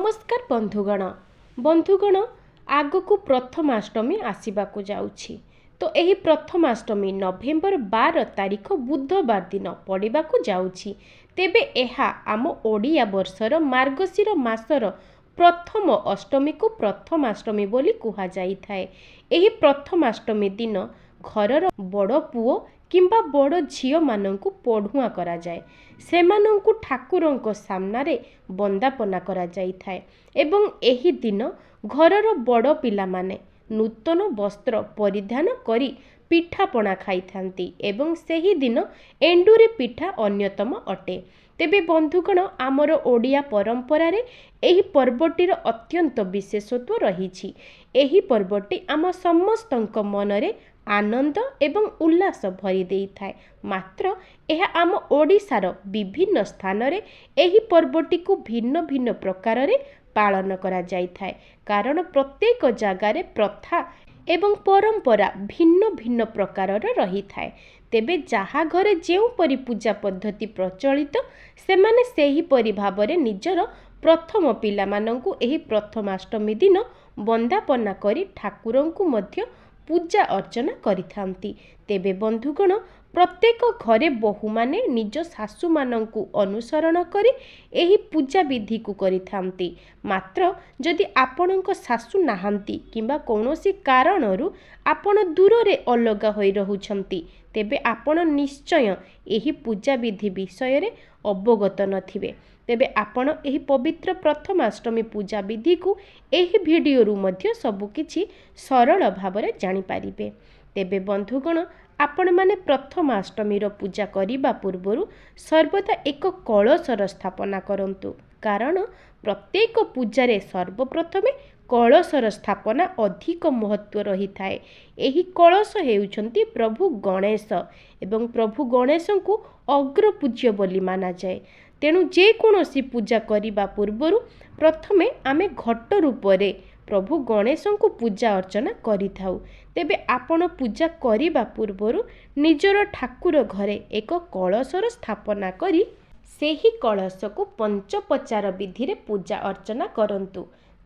नमस्कार बंधुगण आगक प्रथमाष्टमी आसवाक जाऊँगी। तो यही प्रथमाष्टमी नवेम्बर 12 तारीख बुधवार दिन पड़वा जाऊँगी। तेबे एहा आम ओडिया वर्षर मार्गशीर मासर प्रथम अष्टमी को प्रथमाष्टमी बोली कुहा जाई थाए। एही प्रथमाष्टमी दिन घरर बड़ पुओ किंबा बड़ झियो मानंकु पढ़ुआ करा जाए। सेमानंकु ठाकुरंको सामनारे बंदापना करा जाई थाए एवं एही दिन घरर बड़ पिला माने नूतन वस्त्र परिधान करी पिठापଣା खाइथांती एवं सेही दिन एंडुरी पिठा अन्यतम अटे। तेबे बंधुगण आमर ओडिया परंपरा रे एही पर्वटीर अत्यंत विशेषत्व रहिछि। एही पर्वटी आम समस्तंक मनरे आनंद एवं उल्लास भरी देई थाए। मात्र यह आम ओडिशार विभिन्न स्थान रे एही पर्वटी को भिन्न भिन्न प्रकार रे पालन करा जाई थाए, कारण प्रत्येक जगार प्रथा एवं परंपरा भिन्न भिन्न प्रकार रही थाए। तेबे जहा घरे जेउ परि पूजा पद्धति प्रचलित सेमाने सेही परि भाबरे निजर प्रथम पिला मानंकु एही प्रथमाष्टमी दिन बंदापना करी ठाकुरंकु मध्य पूजा अर्चना करिथांती। तेबे बंधुगण प्रत्येक घरे बहु माने निज सासु मानंकु अनुसरण करी एही पूजा विधि को करिथांती। मात्र जदि आपणक सासु नाहांती किंबा कौनसी कारणरू आपण दूर रे अलगा होई रहुछंती, तेबे आपण निश्चय एही पूजा विधि विषय रे अवगत नथिबे। तेबे आपण एही पवित्र प्रथमाष्टमी पूजा विधि को एही वीडियो रु मध्य सबु किछि सरल भाबरे जानि पारिबे। तेबे बंधुगण आपण माने प्रथमाष्टमी रो पूजा करिबा पूर्वरु सर्वदा एक कलशर स्थापना करंतु, कारण प्रत्येक पूजारे सर्वप्रथमे कलशर स्थापना अधिक महत्व रही थाए। एही कलश हेउछंती प्रभु गणेश एवं प्रभु गणेशंकु अग्र पूज्य बोली माना जाए। तेणु जे कोनोसी पूजा करिबा पूर्वरु प्रथमे आमे घट रूपरे प्रभु गणेशंकु पूजा अर्चना करि थाउ। तेबे आपण पूजा करिबा पूर्वरु निजर ठाकुर घरे एक कलशर स्थापना करी सेही कलश को पंचोपचार विधि रे पूजा अर्चना करंतु।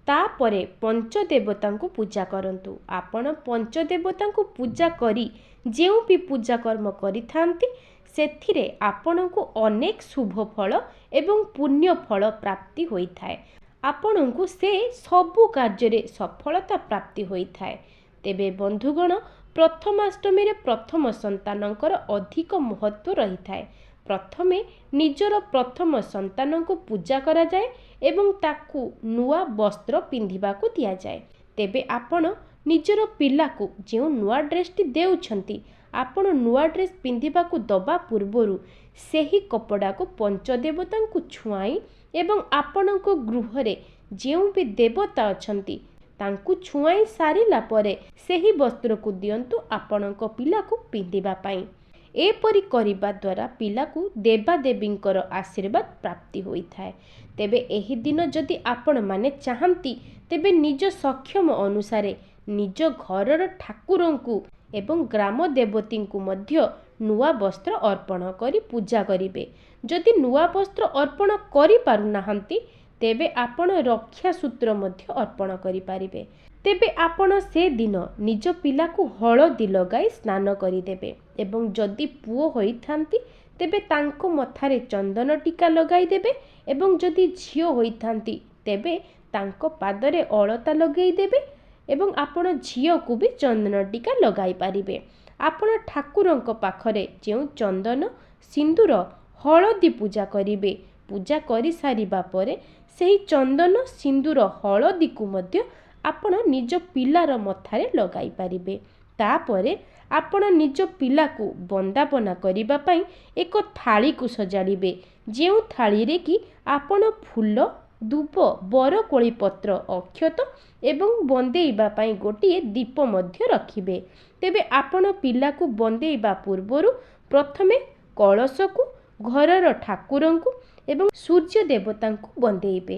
तापरे पंचदेवता को पूजा करंतु। आपण पंचदेवता को पूजा करी जेउ भी पूजा कर्म करिथांती सेथिरे आपणको अनेक शुभ फल एवं पुण्य फल प्राप्ति होई थाए। आपणको से सबु कार्य सफलता प्राप्ति होई थाए। तेबे बंधुगण प्रथमाष्टमी रे प्रथम संतानंकर अधिक महत्व रही थाए। प्रथमे निजर प्रथम संतान को पूजा करा जाए एवं ताकू नुआ वस्त्र पिंधिबा को दिया जाए। तेबे आपण निजर पिला को जो नुआ ड्रेसटी देउछंती आपण नुआ ड्रेस पिंधिबा को दबा पूर्वरु सेही कपड़ा को पंचदेवता को छुआई एवं आपणको गृहरे जेउ भी देवता अछंती तांकु छुआई सारिला परे सेही वस्त्र को दियंतु आपणको पिला को पिंधिबा पाई। एपरि करिबा द्वारा पिला को देवादेवींकर आशीर्वाद प्राप्ति होई थाए। तेबे एही दिन जदि आपण माने चाहंती तेबे निज सक्षम अनुसारे निज घरर ठाकुरंकु एवं ग्राम देवतींकु मध्य नुआ वस्त्र अर्पण करी पूजा करिवे। जदि नुआ वस्त्र अर्पण करि पारु नाहंती तेबे आपण रक्षा सूत्र मध्य अर्पण करि पारिबे। तेबे आपण से दिन निज पिला को हळदी लगाई स्नान करि देबे एवं जदि पुओ होई थांती तेबे तांको मथारे चंदन टीका लगाई देबे एवं जदि झियो होई थांती तेबे तांको पादरे अलता लगेई देबे एवं आपण झियो को भी चंदन टीका लगाई पारिबे। आपण ठाकुरंको पाखरे जेउ चंदन सिंदूर हळदी पूजा करिवे, पूजा करि सारिबा परे सेही चंदन सिंदूर हळदी को मध्य आपण निज पिलार मथारे लगाई पारिबे। तापरे आपण निज पिला को बंदापना करिबा पई एक थाली को सजाड़िबे, जेउ थाली रे कि आपण फूल धूप बरकोली पत्र अक्षत एवं बंदेइबा पई गोटिए दीप मध्य रखिबे। तेबे आपण पिला को बंदेइबा पूर्वरु प्रथमे कलश को घरर ठाकुरंकु एवं सूर्य देवता को बंदेइबे।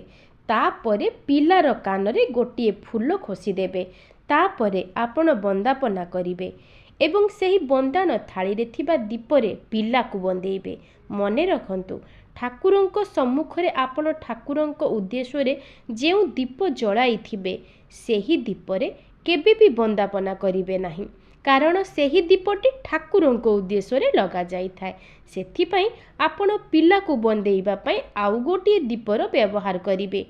तापरे पिलार कानरे गोटिए फूल खोसी देबे। तापरे आपण बंदापना करिवे एवं सेही बंदान थाली रे थिबा दीपरे पिला को बंदेइबे। मने रखंतु ଠାକୁରଙ୍କ ସମ୍ମୁଖରେ ଆପଣ ଠାକୁରଙ୍କ ଉଦ୍ଦେଶ୍ୟରେ ଯେଉଁ ଦୀପ ଜଳାଇଥିବେ ସେହି ଦୀପରେ କେବେ ବି ବନ୍ଦାପନା କରିବେ ନାହିଁ, କାରଣ ସେହି ଦୀପଟି ଠାକୁରଙ୍କ ଉଦ୍ଦେଶ୍ୟରେ ଲଗାଯାଇଥାଏ। ସେଥିପାଇଁ ଆପଣ ପିଲାକୁ ବନ୍ଦେଇବା ପାଇଁ ଆଉ ଗୋଟିଏ ଦୀପର ବ୍ୟବହାର କରିବେ।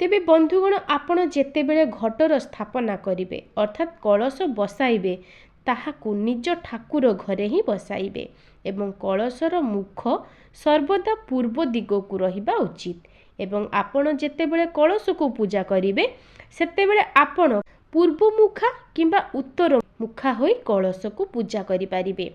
ତେବେ ବନ୍ଧୁଗଣ, ଆପଣ ଯେତେବେଳେ ଘଟର ସ୍ଥାପନା କରିବେ ଅର୍ଥାତ୍ କଳସ ବସାଇବେ, ତାହାକୁ ନିଜ ଠାକୁର ଘରେ ହିଁ ବସାଇବେ ଏବଂ କଳସର ମୁଖ ସର୍ବଦା ପୂର୍ବ ଦିଗକୁ ରହିବା ଉଚିତ। ଏବଂ ଆପଣ ଯେତେବେଳେ କଳସକୁ ପୂଜା କରିବେ ସେତେବେଳେ ଆପଣ ପୂର୍ବ ମୁଖା କିମ୍ବା ଉତ୍ତର ମୁଖା ହୋଇ କଳସକୁ ପୂଜା କରିପାରିବେ।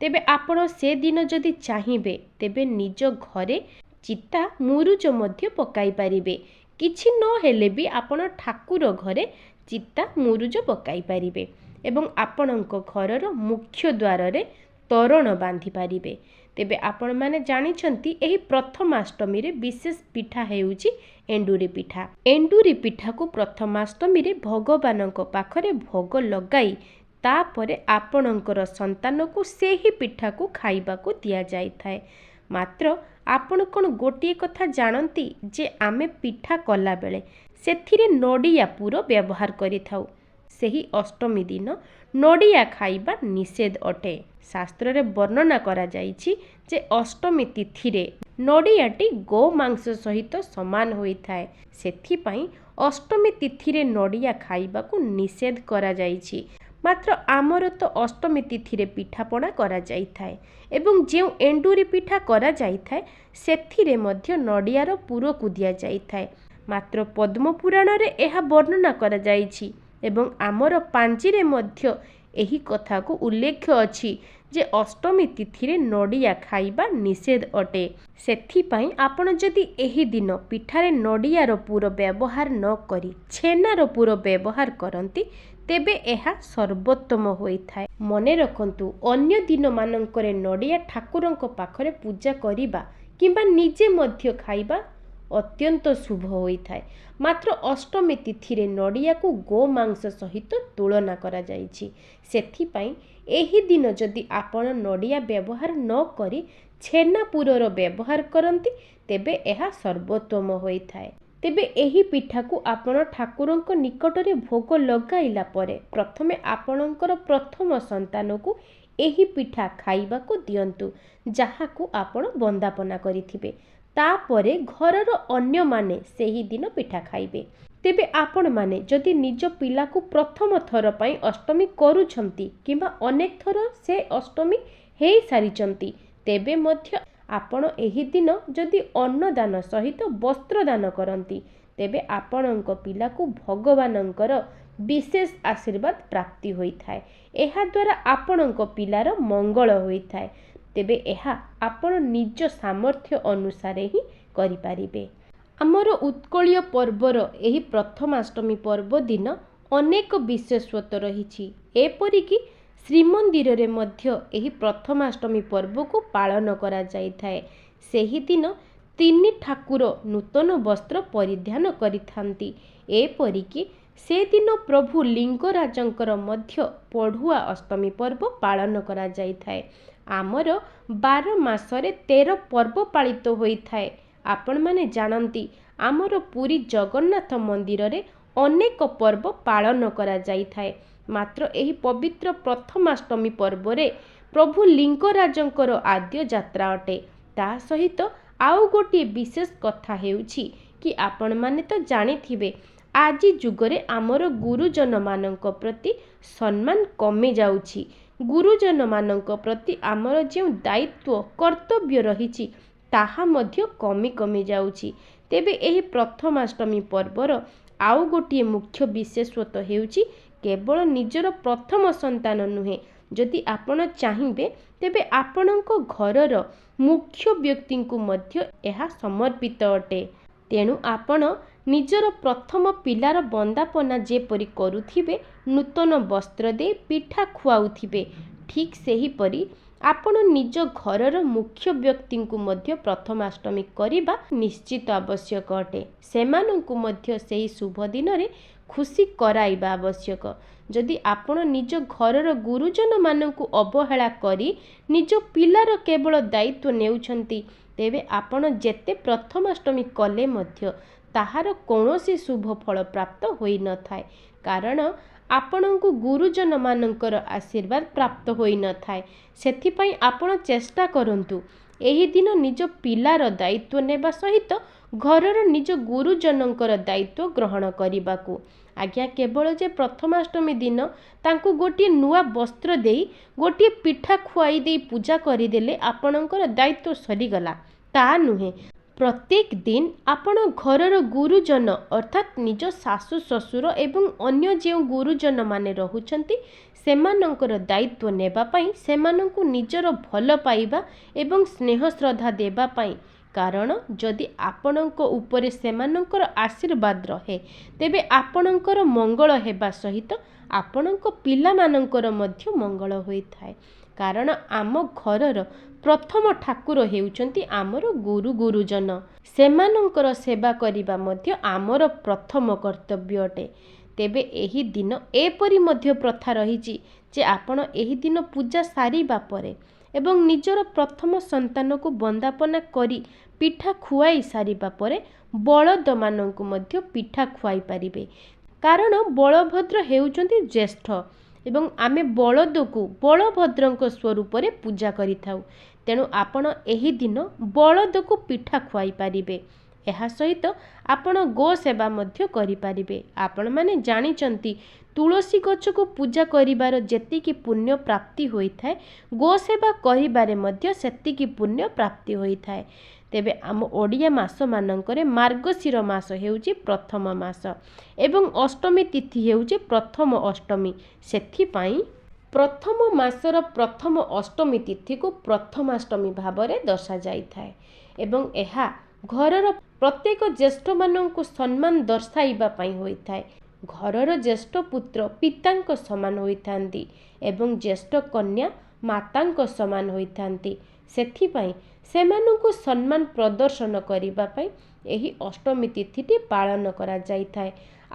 ତେବେ ଆପଣ ସେଦିନ ଯଦି ଚାହିଁବେ ତେବେ ନିଜ ଘରେ ଚିତା ମୁରୁଜ ମଧ୍ୟ ପକାଇ ପାରିବେ। କିଛି ନହେଲେ ବି ଆପଣ ଠାକୁର ଘରେ ଚିତା ମୁରୁଜ ପକାଇ ପାରିବେ ଏବଂ ଆପଣଙ୍କ ଘରର ମୁଖ୍ୟ ଦ୍ୱାରରେ ତୋରଣ ବାନ୍ଧି ପାରିବେ। ତେବେ ଆପଣମାନେ ଜାଣିଛନ୍ତି ଏହି ପ୍ରଥମାଷ୍ଟମୀରେ ବିଶେଷ ପିଠା ହେଉଛି ଏଣ୍ଡୁରି ପିଠା। ଏଣ୍ଡୁରି ପିଠାକୁ ପ୍ରଥମାଷ୍ଟମୀରେ ଭଗବାନଙ୍କ ପାଖରେ ଭୋଗ ଲଗାଇ ତାପରେ ଆପଣଙ୍କର ସନ୍ତାନକୁ ସେହି ପିଠାକୁ ଖାଇବାକୁ ଦିଆଯାଇଥାଏ। ମାତ୍ର ଆପଣ କ'ଣ ଗୋଟିଏ କଥା ଜାଣନ୍ତି ଯେ ଆମେ ପିଠା କଲାବେଳେ ସେଥିରେ ନଡ଼ିଆ ପୁର ବ୍ୟବହାର କରିଥାଉ। ସେହି ଅଷ୍ଟମୀ ଦିନ ନଡ଼ିଆ ଖାଇବା ନିଷେଧ ଅଟେ। ଶାସ୍ତ୍ରରେ ବର୍ଣ୍ଣନା କରାଯାଇଛି ଯେ ଅଷ୍ଟମୀ ତିଥିରେ ନଡ଼ିଆଟି ଗୋମାଂସ ସହିତ ସମାନ ହୋଇଥାଏ। ସେଥିପାଇଁ ଅଷ୍ଟମୀ ତିଥିରେ ନଡ଼ିଆ ଖାଇବାକୁ ନିଷେଧ କରାଯାଇଛି। ମାତ୍ର ଆମର ତ ଅଷ୍ଟମୀ ତିଥିରେ ପିଠାପଣା କରାଯାଇଥାଏ ଏବଂ ଯେଉଁ ଏଣ୍ଡୁରି ପିଠା କରାଯାଇଥାଏ ସେଥିରେ ମଧ୍ୟ ନଡ଼ିଆର ପୁରକୁ ଦିଆଯାଇଥାଏ। ମାତ୍ର ପଦ୍ମ ପୁରାଣରେ ଏହା ବର୍ଣ୍ଣନା କରାଯାଇଛି ଏବଂ ଆମର ପାଞ୍ଜିରେ ମଧ୍ୟ ଏହି କଥାକୁ ଉଲ୍ଲେଖ ଅଛି ଯେ ଅଷ୍ଟମୀ ତିଥିରେ ନଡ଼ିଆ ଖାଇବା ନିଷେଧ ଅଟେ। ସେଥିପାଇଁ ଆପଣ ଯଦି ଏହି ଦିନ ପିଠାରେ ନଡ଼ିଆର ପୁର ବ୍ୟବହାର ନ କରି ଛେନାର ପୁର ବ୍ୟବହାର କରନ୍ତି ତେବେ ଏହା ସର୍ବୋତ୍ତମ ହୋଇଥାଏ। ମନେ ରଖନ୍ତୁ, ଅନ୍ୟ ଦିନମାନଙ୍କରେ ନଡ଼ିଆ ଠାକୁରଙ୍କ ପାଖରେ ପୂଜା କରିବା କିମ୍ବା ନିଜେ ମଧ୍ୟ ଖାଇବା ଅତ୍ୟନ୍ତ ଶୁଭ ହୋଇଥାଏ। ମାତ୍ର ଅଷ୍ଟମୀ ତିଥିରେ ନଡ଼ିଆକୁ ଗୋମାଂସ ସହିତ ତୁଳନା କରାଯାଇଛି। ସେଥିପାଇଁ ଏହି ଦିନ ଯଦି ଆପଣ ନଡ଼ିଆ ବ୍ୟବହାର ନ କରି ଛେନା ପୁରର ବ୍ୟବହାର କରନ୍ତି ତେବେ ଏହା ସର୍ବୋତ୍ତମ ହୋଇଥାଏ। ତେବେ ଏହି ପିଠାକୁ ଆପଣ ଠାକୁରଙ୍କ ନିକଟରେ ଭୋଗ ଲଗାଇଲା ପରେ ପ୍ରଥମେ ଆପଣଙ୍କର ପ୍ରଥମ ସନ୍ତାନକୁ ଏହି ପିଠା ଖାଇବାକୁ ଦିଅନ୍ତୁ ଯାହାକୁ ଆପଣ ବନ୍ଦାପନା କରିଥିବେ। ତାପରେ ଘରର ଅନ୍ୟମାନେ ସେହି ଦିନ ପିଠା ଖାଇବେ। ତେବେ ଆପଣମାନେ ଯଦି ନିଜ ପିଲାକୁ ପ୍ରଥମ ଥର ପାଇଁ ଅଷ୍ଟମୀ କରୁଛନ୍ତି କିମ୍ବା ଅନେକ ଥର ସେ ଅଷ୍ଟମୀ ହେଇସାରିଛନ୍ତି ତେବେ ମଧ୍ୟ ଆପଣ ଏହି ଦିନ ଯଦି ଅନ୍ନଦାନ ସହିତ ବସ୍ତ୍ରଦାନ କରନ୍ତି ତେବେ ଆପଣଙ୍କ ପିଲାକୁ ଭଗବାନଙ୍କର ବିଶେଷ ଆଶୀର୍ବାଦ ପ୍ରାପ୍ତି ହୋଇଥାଏ। ଏହାଦ୍ୱାରା ଆପଣଙ୍କ ପିଲାର ମଙ୍ଗଳ ହୋଇଥାଏ। ତେବେ ଏହା ଆପଣ ନିଜ ସାମର୍ଥ୍ୟ ଅନୁସାରେ ହିଁ କରିପାରିବେ। ଆମର ଉତ୍କଳୀୟ ପର୍ବର ଏହି ପ୍ରଥମାଷ୍ଟମୀ ପର୍ବ ଦିନ ଅନେକ ବିଶେଷତ୍ୱ ରହିଛି। ଏପରିକି ଶ୍ରୀମନ୍ଦିରରେ ମଧ୍ୟ ଏହି ପ୍ରଥମାଷ୍ଟମୀ ପର୍ବକୁ ପାଳନ କରାଯାଇଥାଏ। ସେହିଦିନ ତିନି ଠାକୁର ନୂତନ ବସ୍ତ୍ର ପରିଧାନ କରିଥାନ୍ତି। ଏପରିକି ସେଦିନ ପ୍ରଭୁ ଲିଙ୍ଗରାଜଙ୍କର ମଧ୍ୟ ପଢ଼ୁଆ ଅଷ୍ଟମୀ ପର୍ବ ପାଳନ କରାଯାଇଥାଏ। ଆମର 12 ମାସରେ 13 ପର୍ବ ପାଳିତ ହୋଇଥାଏ। ଆପଣମାନେ ଜାଣନ୍ତି ଆମର ପୁରୀ ଜଗନ୍ନାଥ ମନ୍ଦିରରେ ଅନେକ ପର୍ବ ପାଳନ କରାଯାଇଥାଏ। ମାତ୍ର ଏହି ପବିତ୍ର ପ୍ରଥମାଷ୍ଟମୀ ପର୍ବରେ ପ୍ରଭୁ ଲିଙ୍ଗରାଜଙ୍କର ଆଦ୍ୟ ଯାତ୍ରା ଅଟେ। ତା ସହିତ ଆଉ ଗୋଟିଏ ବିଶେଷ କଥା ହେଉଛି କି ଆପଣମାନେ ତ ଜାଣିଥିବେ ଆଜି ଯୁଗରେ ଆମର ଗୁରୁଜନମାନଙ୍କ ପ୍ରତି ସମ୍ମାନ କମି ଯାଉଛି। ଗୁରୁଜନମାନଙ୍କ ପ୍ରତି ଆମର ଯେଉଁ ଦାୟିତ୍ୱ କର୍ତ୍ତବ୍ୟ ରହିଛି ତାହା ମଧ୍ୟ କମି ଯାଉଛି। ତେବେ ଏହି ପ୍ରଥମାଷ୍ଟମୀ ପର୍ବର ଆଉ ଗୋଟିଏ ମୁଖ୍ୟ ବିଶେଷତ୍ୱ ହେଉଛି କେବଳ ନିଜର ପ୍ରଥମ ସନ୍ତାନ ନୁହେଁ, ଯଦି ଆପଣ ଚାହିଁବେ ତେବେ ଆପଣଙ୍କ ଘରର ମୁଖ୍ୟ ବ୍ୟକ୍ତିଙ୍କୁ ମଧ୍ୟ ଏହା ସମର୍ପିତ ଅଟେ। ତେଣୁ ଆପଣ ନିଜର ପ୍ରଥମ ପିଲାର ବନ୍ଦାପନା ଯେପରି କରୁଥିବେ, ନୂତନ ବସ୍ତ୍ର ଦେଇ ପିଠା ଖୁଆଉଥିବେ, ଠିକ୍ ସେହିପରି ଆପଣ ନିଜ ଘରର ମୁଖ୍ୟ ବ୍ୟକ୍ତିଙ୍କୁ ମଧ୍ୟ ପ୍ରଥମାଷ୍ଟମୀ କରିବା ନିଶ୍ଚିତ ଆବଶ୍ୟକ ଅଟେ। ସେମାନଙ୍କୁ ମଧ୍ୟ ସେହି ଶୁଭ ଦିନରେ ଖୁସି କରାଇବା ଆବଶ୍ୟକ। ଯଦି ଆପଣ ନିଜ ଘରର ଗୁରୁଜନମାନଙ୍କୁ ଅବହେଳା କରି ନିଜ ପିଲାର କେବଳ ଦାୟିତ୍ୱ ନେଉଛନ୍ତି ତେବେ ଆପଣ ଯେତେ ପ୍ରଥମାଷ୍ଟମୀ କଲେ ମଧ୍ୟ ତାହାର କୌଣସି ଶୁଭ ଫଳ ପ୍ରାପ୍ତ ହୋଇନଥାଏ, କାରଣ ଆପଣଙ୍କୁ ଗୁରୁଜନମାନଙ୍କର ଆଶୀର୍ବାଦ ପ୍ରାପ୍ତ ହୋଇନଥାଏ। ସେଥିପାଇଁ ଆପଣ ଚେଷ୍ଟା କରନ୍ତୁ ଏହି ଦିନ ନିଜ ପିଲାର ଦାୟିତ୍ୱ ନେବା ସହିତ ଘରର ନିଜ ଗୁରୁଜନଙ୍କର ଦାୟିତ୍ୱ ଗ୍ରହଣ କରିବାକୁ। ଆଜ୍ଞା, କେବଳ ଯେ ପ୍ରଥମାଷ୍ଟମୀ ଦିନ ତାଙ୍କୁ ଗୋଟିଏ ନୂଆ ବସ୍ତ୍ର ଦେଇ ଗୋଟିଏ ପିଠା ଖୁଆଇ ଦେଇ ପୂଜା କରିଦେଲେ ଆପଣଙ୍କର ଦାୟିତ୍ୱ ସରିଗଲା, ତାହା ନୁହେଁ। ପ୍ରତ୍ୟେକ ଦିନ ଆପଣ ଘରର ଗୁରୁଜନ ଅର୍ଥାତ୍ ନିଜ ଶାଶୁ ଶ୍ୱଶୁର ଏବଂ ଅନ୍ୟ ଯେଉଁ ଗୁରୁଜନମାନେ ରହୁଛନ୍ତି ସେମାନଙ୍କର ଦାୟିତ୍ୱ ନେବା ପାଇଁ, ସେମାନଙ୍କୁ ନିଜର ଭଲ ପାଇବା ଏବଂ ସ୍ନେହ ଶ୍ରଦ୍ଧା ଦେବା ପାଇଁ। କାରଣ ଯଦି ଆପଣଙ୍କ ଉପରେ ସେମାନଙ୍କର ଆଶୀର୍ବାଦ ରହେ ତେବେ ଆପଣଙ୍କର ମଙ୍ଗଳ ହେବା ସହିତ ଆପଣଙ୍କ ପିଲାମାନଙ୍କର ମଧ୍ୟ ମଙ୍ଗଳ ହୋଇଥାଏ। କାରଣ ଆମ ଘରର ପ୍ରଥମ ଠାକୁର ହେଉଛନ୍ତି ଆମର ଗୁରୁଜନ। ସେମାନଙ୍କର ସେବା କରିବା ମଧ୍ୟ ଆମର ପ୍ରଥମ କର୍ତ୍ତବ୍ୟ ଅଟେ। ତେବେ ଏହି ଦିନ ଏପରି ମଧ୍ୟ ପ୍ରଥା ରହିଛି ଯେ ଆପଣ ଏହି ଦିନ ପୂଜା ସାରିବା ପରେ ଏବଂ ନିଜର ପ୍ରଥମ ସନ୍ତାନକୁ ବନ୍ଦାପନା କରି ପିଠା ଖୁଆଇ ସାରିବା ପରେ ବଳଦମାନଙ୍କୁ ମଧ୍ୟ ପିଠା ଖୁଆଇ ପାରିବେ। କାରଣ ବଳଭଦ୍ର ହେଉଛନ୍ତି ଜ୍ୟେଷ୍ଠ ଏବଂ ଆମେ ବଳଦକୁ ବଳଭଦ୍ରଙ୍କ ସ୍ୱରୂପରେ ପୂଜା କରିଥାଉ। ତେଣୁ ଆପଣ ଏହି ଦିନ ବଳଦକୁ ପିଠା ଖୁଆଇ ପାରିବେ। ଏହା ସହିତ ଆପଣ ଗୋ ସେବା ମଧ୍ୟ କରିପାରିବେ। ଆପଣମାନେ ଜାଣିଛନ୍ତି ତୁଳସୀ ଗଛକୁ ପୂଜା କରିବାର ଯେତିକି ପୁଣ୍ୟ ପ୍ରାପ୍ତି ହୋଇଥାଏ, ଗୋ ସେବା କରିବାରେ ମଧ୍ୟ ସେତିକି ପୁଣ୍ୟ ପ୍ରାପ୍ତି ହୋଇଥାଏ। ତେବେ ଆମ ଓଡ଼ିଆ ମାସମାନଙ୍କରେ ମାର୍ଗଶିର ମାସ ହେଉଛି ପ୍ରଥମ ମାସ ଏବଂ ଅଷ୍ଟମୀ ତିଥି ହେଉଛି ପ୍ରଥମ ଅଷ୍ଟମୀ। ସେଥିପାଇଁ ପ୍ରଥମ ମାସର ପ୍ରଥମ ଅଷ୍ଟମୀ ତିଥିକୁ ପ୍ରଥମାଷ୍ଟମୀ ଭାବରେ ଦର୍ଶାଯାଇଥାଏ ଏବଂ ଏହା ଘରର ପ୍ରତ୍ୟେକ ଜ୍ୟେଷ୍ଠମାନଙ୍କୁ ସମ୍ମାନ ଦର୍ଶାଇବା ପାଇଁ ହୋଇଥାଏ। ଘରର ଜ୍ୟେଷ୍ଠ ପୁତ୍ର ପିତାଙ୍କ ସମାନ ହୋଇଥାନ୍ତି ଏବଂ ଜ୍ୟେଷ୍ଠ କନ୍ୟା ମାତାଙ୍କ ସମାନ ହୋଇଥାନ୍ତି। ସେଥିପାଇଁ ସେମାନଙ୍କୁ ସମ୍ମାନ ପ୍ରଦର୍ଶନ କରିବା ପାଇଁ ଏହି ଅଷ୍ଟମୀ ତିଥିଟି ପାଳନ କରାଯାଇଥାଏ।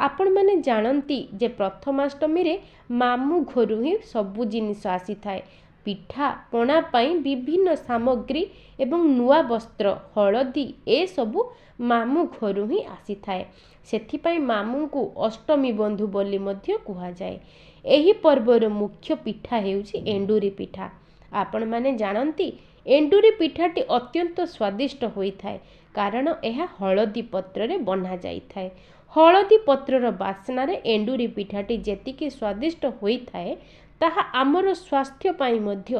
ଆପଣମାନେ ଜାଣନ୍ତି ଯେ ପ୍ରଥମାଷ୍ଟମୀରେ ମାମୁଁ ଘରୁ ହିଁ ସବୁ ଜିନିଷ ଆସିଥାଏ। ପିଠା ପଣା ପାଇଁ ବିଭିନ୍ନ ସାମଗ୍ରୀ ଏବଂ ନୂଆ ବସ୍ତ୍ର, ହଳଦୀ ଏସବୁ ମାମୁଁ ଘରୁ ହିଁ ଆସିଥାଏ। ସେଥିପାଇଁ ମାମୁଁଙ୍କୁ ଅଷ୍ଟମୀ ବନ୍ଧୁ ବୋଲି ମଧ୍ୟ କୁହାଯାଏ। ଏହି ପର୍ବର ମୁଖ୍ୟ ପିଠା ହେଉଛି ଏଣ୍ଡୁରି ପିଠା। ଆପଣମାନେ ଜାଣନ୍ତି ଏଣ୍ଡୁରି ପିଠାଟି ଅତ୍ୟନ୍ତ ସ୍ୱାଦିଷ୍ଟ ହୋଇଥାଏ କାରଣ ଏହା ହଳଦୀ ପତ୍ରରେ ବନାଯାଇଥାଏ। ହଳଦୀ ପତ୍ରର ବାସ୍ନାରେ ଏଣ୍ଡୁରି ପିଠାଟି ଯେତିକି ସ୍ୱାଦିଷ୍ଟ ହୋଇଥାଏ ତାହା ଆମର ସ୍ୱାସ୍ଥ୍ୟ ପାଇଁ ମଧ୍ୟ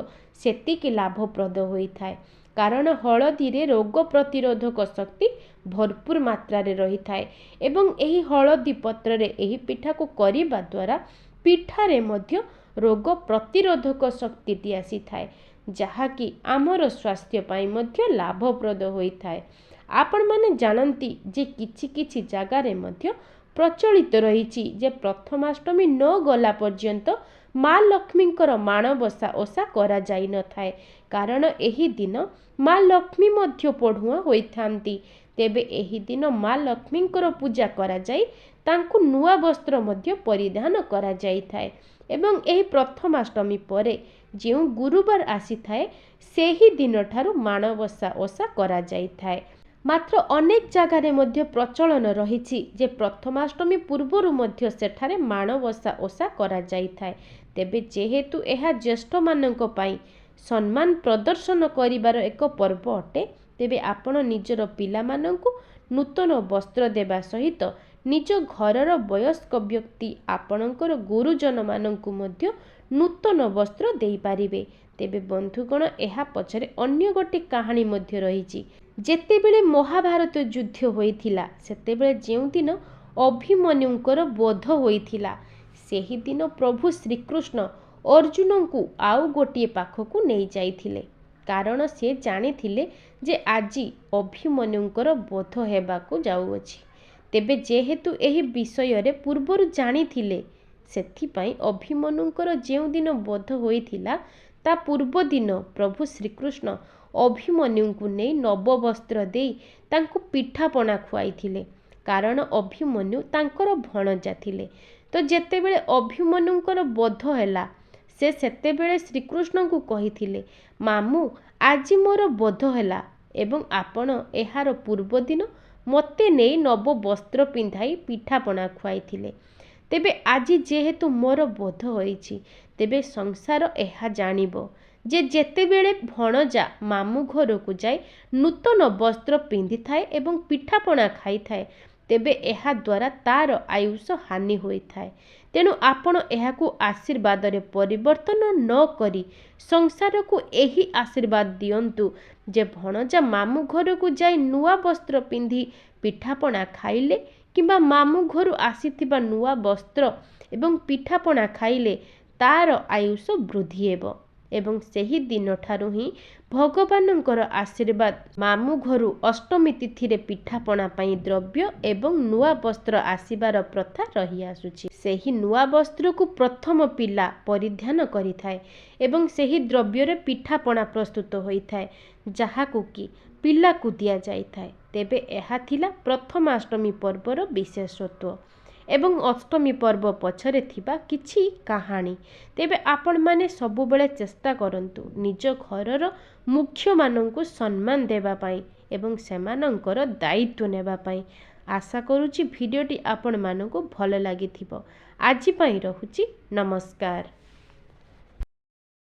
ସେତିକି ଲାଭପ୍ରଦ ହୋଇଥାଏ। କାରଣ ହଳଦୀରେ ରୋଗ ପ୍ରତିରୋଧକ ଶକ୍ତି ଭରପୁର ମାତ୍ରାରେ ରହିଥାଏ ଏବଂ ଏହି ହଳଦୀ ପତ୍ରରେ ଏହି ପିଠାକୁ କରିବା ଦ୍ୱାରା ପିଠାରେ ମଧ୍ୟ ରୋଗ ପ୍ରତିରୋଧକ ଶକ୍ତିଟି ଆସିଥାଏ, ଯାହାକି ଆମର ସ୍ୱାସ୍ଥ୍ୟ ପାଇଁ ମଧ୍ୟ ଲାଭପ୍ରଦ ହୋଇଥାଏ। ଆପଣମାନେ ଜାଣନ୍ତି ଯେ କିଛି କିଛି ଜାଗାରେ ମଧ୍ୟ ପ୍ରଚଳିତ ରହିଛି ଯେ ପ୍ରଥମାଷ୍ଟମୀ ନ ଗଲା ପର୍ଯ୍ୟନ୍ତ ମା ଲକ୍ଷ୍ମୀଙ୍କର ମାଣବସା ଓଷା କରାଯାଇନଥାଏ, କାରଣ ଏହି ଦିନ ମା ଲକ୍ଷ୍ମୀ ମଧ୍ୟ ପଢ଼ୁଆଁ ହୋଇଥାନ୍ତି। ତେବେ ଏହି ଦିନ ମା ଲକ୍ଷ୍ମୀଙ୍କର ପୂଜା କରାଯାଇ ତାଙ୍କୁ ନୂଆ ବସ୍ତ୍ର ମଧ୍ୟ ପରିଧାନ କରାଯାଇଥାଏ ଏବଂ ଏହି ପ୍ରଥମାଷ୍ଟମୀ ପରେ ଯେଉଁ ଗୁରୁବାର ଆସିଥାଏ ସେହି ଦିନଠାରୁ ମାଣବସା ଓଷା କରାଯାଇଥାଏ। ମାତ୍ର ଅନେକ ଜାଗାରେ ମଧ୍ୟ ପ୍ରଚଳନ ରହିଛି ଯେ ପ୍ରଥମାଷ୍ଟମୀ ପୂର୍ବରୁ ମଧ୍ୟ ସେଠାରେ ମାଣବସା ଓଷା କରାଯାଇଥାଏ। ତେବେ ଯେହେତୁ ଏହା ଜ୍ୟେଷ୍ଠମାନଙ୍କ ପାଇଁ ସମ୍ମାନ ପ୍ରଦର୍ଶନ କରିବାର ଏକ ପର୍ବ ଅଟେ, ତେବେ ଆପଣ ନିଜର ପିଲାମାନଙ୍କୁ ନୂତନ ବସ୍ତ୍ର ଦେବା ସହିତ ନିଜ ଘରର ବୟସ୍କ ବ୍ୟକ୍ତି ଆପଣଙ୍କର ଗୁରୁଜନମାନଙ୍କୁ ମଧ୍ୟ ନୂତନ ବସ୍ତ୍ର ଦେଇପାରିବେ। ତେବେ ବନ୍ଧୁଗଣ, ଏହା ପଛରେ ଅନ୍ୟ ଗୋଟିଏ କାହାଣୀ ମଧ୍ୟ ରହିଛି। ଯେତେବେଳେ ମହାଭାରତ ଯୁଦ୍ଧ ହୋଇଥିଲା ସେତେବେଳେ ଯେଉଁଦିନ ଅଭିମନ୍ୟୁଙ୍କର ବଧ ହୋଇଥିଲା, ସେହିଦିନ ପ୍ରଭୁ ଶ୍ରୀକୃଷ୍ଣ ଅର୍ଜୁନଙ୍କୁ ଆଉ ଗୋଟିଏ ପାଖକୁ ନେଇଯାଇଥିଲେ। କାରଣ ସେ ଜାଣିଥିଲେ ଯେ ଆଜି ଅଭିମନ୍ୟୁଙ୍କର ବଧ ହେବାକୁ ଯାଉଅଛି। ତେବେ ଯେହେତୁ ଏହି ବିଷୟରେ ପୂର୍ବରୁ ଜାଣିଥିଲେ, ସେଥିପାଇଁ ଅଭିମନ୍ୟୁଙ୍କର ଯେଉଁଦିନ ବଧ ହୋଇଥିଲା ତା ପୂର୍ବ ଦିନ ପ୍ରଭୁ ଶ୍ରୀକୃଷ୍ଣ ଅଭିମନ୍ୟୁଙ୍କୁ ନେଇ ନବବସ୍ତ୍ର ଦେଇ ତାଙ୍କୁ ପିଠାପଣା ଖୁଆଇଥିଲେ। କାରଣ ଅଭିମନ୍ୟୁ ତାଙ୍କର ଭଣଜା ଥିଲେ। ତ ଯେତେବେଳେ ଅଭିମନ୍ୟୁଙ୍କର ବଧ ହେଲା, ସେ ସେତେବେଳେ ଶ୍ରୀକୃଷ୍ଣଙ୍କୁ କହିଥିଲେ, ମାମୁଁ ଆଜି ମୋର ବଧ ହେଲା ଏବଂ ଆପଣ ଏହାର ପୂର୍ବ ଦିନ ମୋତେ ନେଇ ନବ ବସ୍ତ୍ର ପିନ୍ଧାଇ ପିଠାପଣା ଖୁଆଇଥିଲେ। ତେବେ ଆଜି ଯେହେତୁ ମୋର ବୋଧ ହୋଇଛି, ତେବେ ସଂସାର ଏହା ଜାଣିବ ଯେ ଯେତେବେଳେ ଭଣଜା ମାମୁଁ ଘରକୁ ଯାଇ ନୂତନ ବସ୍ତ୍ର ପିନ୍ଧିଥାଏ ଏବଂ ପିଠାପଣା ଖାଇଥାଏ, ତେବେ ଏହା ଦ୍ୱାରା ତାର ଆୟୁଷ ହାନି ହୋଇଥାଏ। ତେଣୁ ଆପଣ ଏହାକୁ ଆଶୀର୍ବାଦରେ ପରିବର୍ତ୍ତନ ନ କରି ସଂସାରକୁ ଏହି ଆଶୀର୍ବାଦ ଦିଅନ୍ତୁ ଯେ ଭଣଜା ମାମୁଁ ଘରକୁ ଯାଇ ନୂଆ ବସ୍ତ୍ର ପିନ୍ଧି ପିଠାପଣା ଖାଇଲେ କିମ୍ବା ମାମୁଁ ଘରୁ ଆସିଥିବା ନୂଆ ବସ୍ତ୍ର ଏବଂ ପିଠାପଣା ଖାଇଲେ ତାର ଆୟୁଷ ବୃଦ୍ଧି ହେବ ଏବଂ ସେହି ଦିନଠାରୁ ହିଁ ଭଗବାନଙ୍କର ଆଶୀର୍ବାଦ ମାମୁଁ ଘରୁ ଅଷ୍ଟମୀ ତିଥିରେ ପିଠାପଣା ପାଇଁ ଦ୍ରବ୍ୟ ଏବଂ ନୂଆ ବସ୍ତ୍ର ଆସିବାର ପ୍ରଥା ରହିଆସୁଛି। ସେହି ନୂଆ ବସ୍ତ୍ରକୁ ପ୍ରଥମ ପିଲା ପରିଧାନ କରିଥାଏ ଏବଂ ସେହି ଦ୍ରବ୍ୟରେ ପିଠାପଣା ପ୍ରସ୍ତୁତ ହୋଇଥାଏ, ଯାହାକୁ କି ପିଲାକୁ ଦିଆଯାଇଥାଏ। ତେବେ ଏହା ଥିଲା ପ୍ରଥମାଷ୍ଟମୀ ପର୍ବର ବିଶେଷତ୍ୱ ଏବଂ ଅଷ୍ଟମୀ ପର୍ବ ପଛରେ ଥିବା କିଛି କାହାଣୀ। ତେବେ ଆପଣମାନେ ସବୁବେଳେ ଚେଷ୍ଟା କରନ୍ତୁ ନିଜ ଘରର ମୁଖ୍ୟମାନଙ୍କୁ ସମ୍ମାନ ଦେବା ପାଇଁ ଏବଂ ସେମାନଙ୍କର ଦାୟିତ୍ୱ ନେବା ପାଇଁ। ଆଶା କରୁଛି ଭିଡ଼ିଓଟି ଆପଣମାନଙ୍କୁ ଭଲ ଲାଗିଥିବ। ଆଜି ପାଇଁ ରହୁଛି, ନମସ୍କାର।